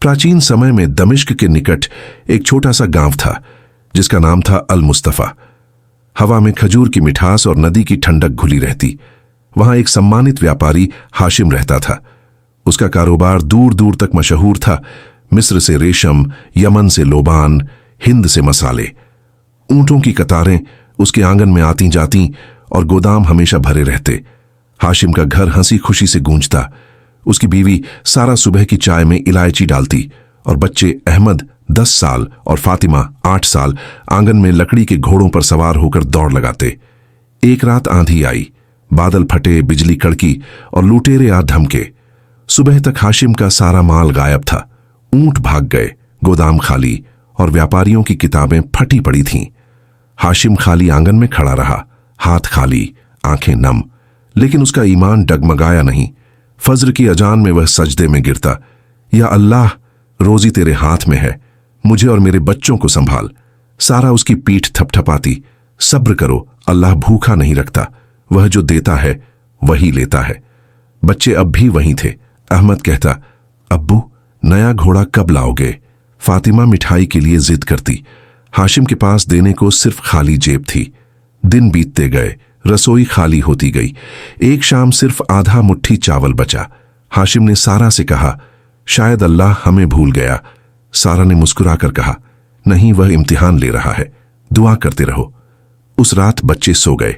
प्राचीन समय में दमिश्क के निकट एक छोटा सा गांव था जिसका नाम था अल मुस्तफा। हवा में खजूर की मिठास और नदी की ठंडक घुली रहती। वहां एक सम्मानित व्यापारी हाशिम रहता था। उसका कारोबार दूर दूर तक मशहूर था। मिस्र से रेशम, यमन से लोबान, हिंद से मसाले। ऊंटों की कतारें उसके आंगन में आती जाती और गोदाम हमेशा भरे रहते। हाशिम का घर हंसी खुशी से गूंजता। उसकी बीवी सारा सुबह की चाय में इलायची डालती और बच्चे अहमद 10 साल और फातिमा 8 साल आंगन में लकड़ी के घोड़ों पर सवार होकर दौड़ लगाते। एक रात आंधी आई, बादल फटे, बिजली कड़की और लुटेरे आ धमके। सुबह तक हाशिम का सारा माल गायब था। ऊंट भाग गए, गोदाम खाली और व्यापारियों की किताबें फटी पड़ी थीं। हाशिम खाली आंगन में खड़ा रहा, हाथ खाली, आंखें नम, लेकिन उसका ईमान डगमगाया नहीं। फज्र की अजान में वह सजदे में गिरता, या अल्लाह, रोजी तेरे हाथ में है, मुझे और मेरे बच्चों को संभाल। सारा उसकी पीठ थपथपाती, सब्र करो, अल्लाह भूखा नहीं रखता, वह जो देता है वही लेता है। बच्चे अब भी वहीं थे। अहमद कहता, अब्बू नया घोड़ा कब लाओगे? फातिमा मिठाई के लिए जिद करती। हाशिम के पास देने को सिर्फ खाली जेब थी। दिन बीतते गए, रसोई खाली होती गई। एक शाम सिर्फ आधा मुट्ठी चावल बचा। हाशिम ने सारा से कहा, शायद अल्लाह हमें भूल गया। सारा ने मुस्कुराकर कहा, नहीं, वह इम्तिहान ले रहा है, दुआ करते रहो। उस रात बच्चे सो गए।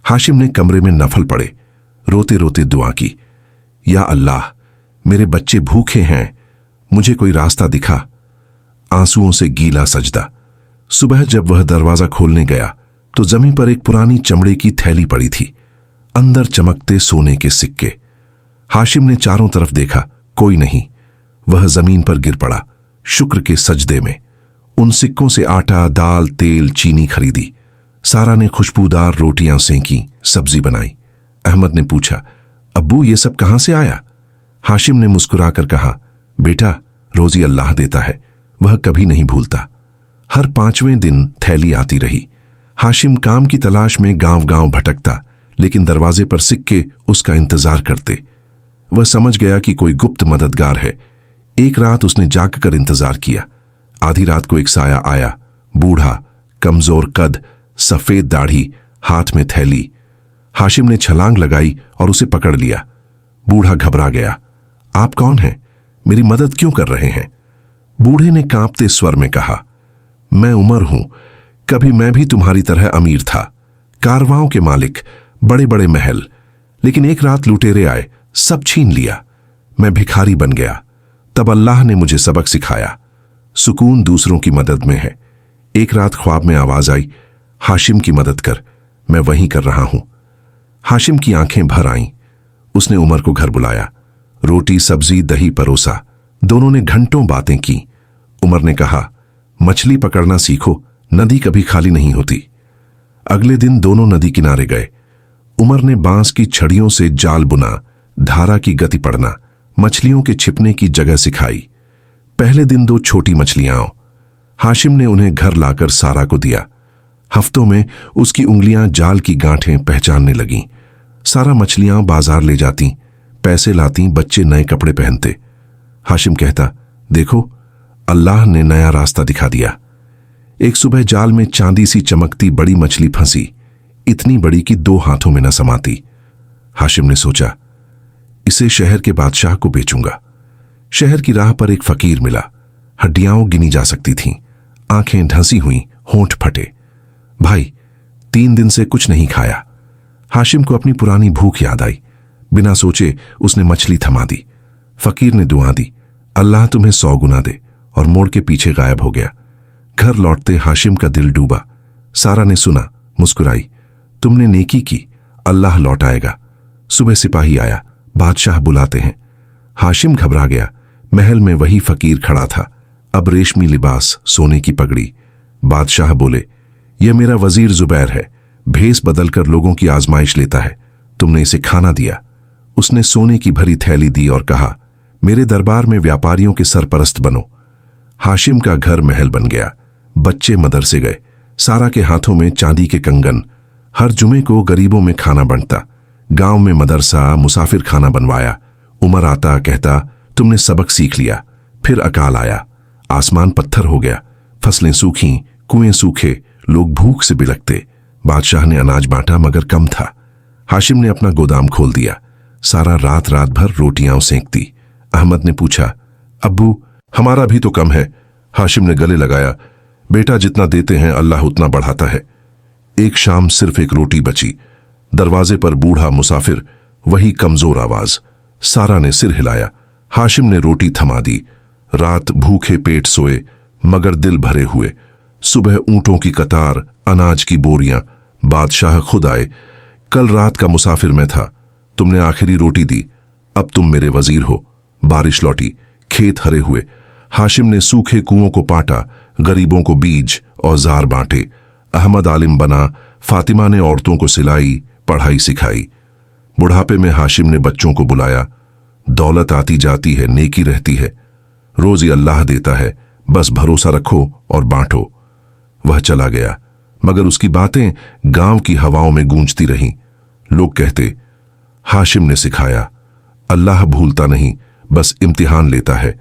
हाशिम ने कमरे में नफल पड़े, रोते रोते दुआ की, या अल्लाह, मेरे बच्चे भूखे हैं, मुझे कोई रास्ता दिखा। आंसुओं से गीला सजदा। सुबह जब वह दरवाजा खोलने गया तो जमीन पर एक पुरानी चमड़े की थैली पड़ी थी, अंदर चमकते सोने के सिक्के। हाशिम ने चारों तरफ देखा, कोई नहीं। वह जमीन पर गिर पड़ा, शुक्र के सजदे में। उन सिक्कों से आटा, दाल, तेल, चीनी खरीदी। सारा ने खुशबूदार रोटियां सेंकी, सब्जी बनाई। अहमद ने पूछा, अब्बू ये सब कहां से आया? हाशिम ने मुस्कुराकर कहा, बेटा, रोजी अल्लाह देता है, वह कभी नहीं भूलता। हर 5वें दिन थैली आती रही। हाशिम काम की तलाश में गांव गांव भटकता, लेकिन दरवाजे पर सिक्के उसका इंतजार करते। वह समझ गया कि कोई गुप्त मददगार है। एक रात उसने जागकर इंतजार किया। आधी रात को एक साया आया, बूढ़ा, कमजोर कद, सफेद दाढ़ी, हाथ में थैली। हाशिम ने छलांग लगाई और उसे पकड़ लिया। बूढ़ा घबरा गया। आप कौन हैं? मेरी मदद क्यों कर रहे हैं? बूढ़े ने कांपते स्वर में कहा, मैं उमर हूं, कभी मैं भी तुम्हारी तरह अमीर था, कारवाओं के मालिक, बड़े बड़े महल, लेकिन एक रात लुटेरे आए, सब छीन लिया। मैं भिखारी बन गया। तब अल्लाह ने मुझे सबक सिखाया, सुकून दूसरों की मदद में है। एक रात ख्वाब में आवाज आई, हाशिम की मदद कर, मैं वहीं कर रहा हूं। हाशिम की आंखें भर आईं। उसने उमर को घर बुलाया, रोटी, सब्जी, दही परोसा। दोनों ने घंटों बातें की। उमर ने कहा, मछली पकड़ना सीखो, नदी कभी खाली नहीं होती। अगले दिन दोनों नदी किनारे गए। उमर ने बांस की छड़ियों से जाल बुना, धारा की गति पढ़ना, मछलियों के छिपने की जगह सिखाई। पहले दिन 2 छोटी मछलियां। हाशिम ने उन्हें घर लाकर सारा को दिया। हफ्तों में उसकी उंगलियां जाल की गांठें पहचानने लगीं। सारा मछलियां बाजार ले जाती, पैसे लाती, बच्चे नए कपड़े पहनते। हाशिम कहता, देखो, अल्लाह ने नया रास्ता दिखा दिया। एक सुबह जाल में चांदी सी चमकती बड़ी मछली फंसी, इतनी बड़ी कि 2 हाथों में न समाती। हाशिम ने सोचा, इसे शहर के बादशाह को बेचूंगा। शहर की राह पर एक फकीर मिला। हड्डियां गिनी जा सकती थीं, आंखें ढंसी हुई, होंठ फटे। भाई, 3 दिन से कुछ नहीं खाया। हाशिम को अपनी पुरानी भूख याद आई। बिना सोचे उसने मछली थमा दी। फकीर ने दुआ दी, अल्लाह तुम्हें 100 गुना दे, और मोड़ के पीछे गायब हो गया। घर लौटते हाशिम का दिल डूबा। सारा ने सुना, मुस्कुराई, तुमने नेकी की, अल्लाह लौटाएगा। सुबह सिपाही आया, बादशाह बुलाते हैं। हाशिम घबरा गया। महल में वही फकीर खड़ा था, अब रेशमी लिबास, सोने की पगड़ी। बादशाह बोले, यह मेरा वजीर जुबैर है, भेस बदलकर लोगों की आजमाइश लेता है, तुमने इसे खाना दिया। उसने सोने की भरी थैली दी और कहा, मेरे दरबार में व्यापारियों के सरपरस्त बनो। हाशिम का घर महल बन गया। बच्चे मदरसे गए। सारा के हाथों में चांदी के कंगन। हर जुमे को गरीबों में खाना बंटता। गांव में मदरसा, मुसाफिर खाना बनवाया। उमर आता, कहता, तुमने सबक सीख लिया, फिर अकाल आया, आसमान पत्थर हो गया, फसलें सूखीं, कुएं सूखे, लोग भूख से बिलखते। बादशाह ने अनाज बांटा मगर कम था। हाशिम ने अपना गोदाम खोल दिया, सारा रात रात भर रोटियां सेंकती। अहमद ने पूछा, अब्बू हमारा भी तो कम है। हाशिम ने गले लगाया, बेटा जितना देते हैं अल्लाह उतना बढ़ाता है। एक शाम सिर्फ एक रोटी बची। दरवाजे पर बूढ़ा मुसाफिर, वही कमजोर आवाज। सारा ने सिर हिलाया। हाशिम ने रोटी थमा दी। रात भूखे पेट सोए मगर दिल भरे हुए। सुबह ऊंटों की कतार, अनाज की बोरियां। बादशाह खुद आए। कल रात का मुसाफिर मैं था, तुमने आखिरी रोटी दी, अब तुम मेरे वजीर हो। बारिश लौटी, खेत हरे हुए। हाशिम ने सूखे कुओं को पाटा, गरीबों को बीज औजार बांटे। अहमद आलिम बना, फातिमा ने औरतों को सिलाई पढ़ाई सिखाई। बुढ़ापे में हाशिम ने बच्चों को बुलाया। दौलत आती जाती है, नेकी रहती है, रोजी अल्लाह देता है, बस भरोसा रखो और बांटो। वह चला गया मगर उसकी बातें गांव की हवाओं में गूंजती रहीं। लोग कहते, हाशिम ने सिखाया, अल्लाह भूलता नहीं, बस इम्तिहान लेता है।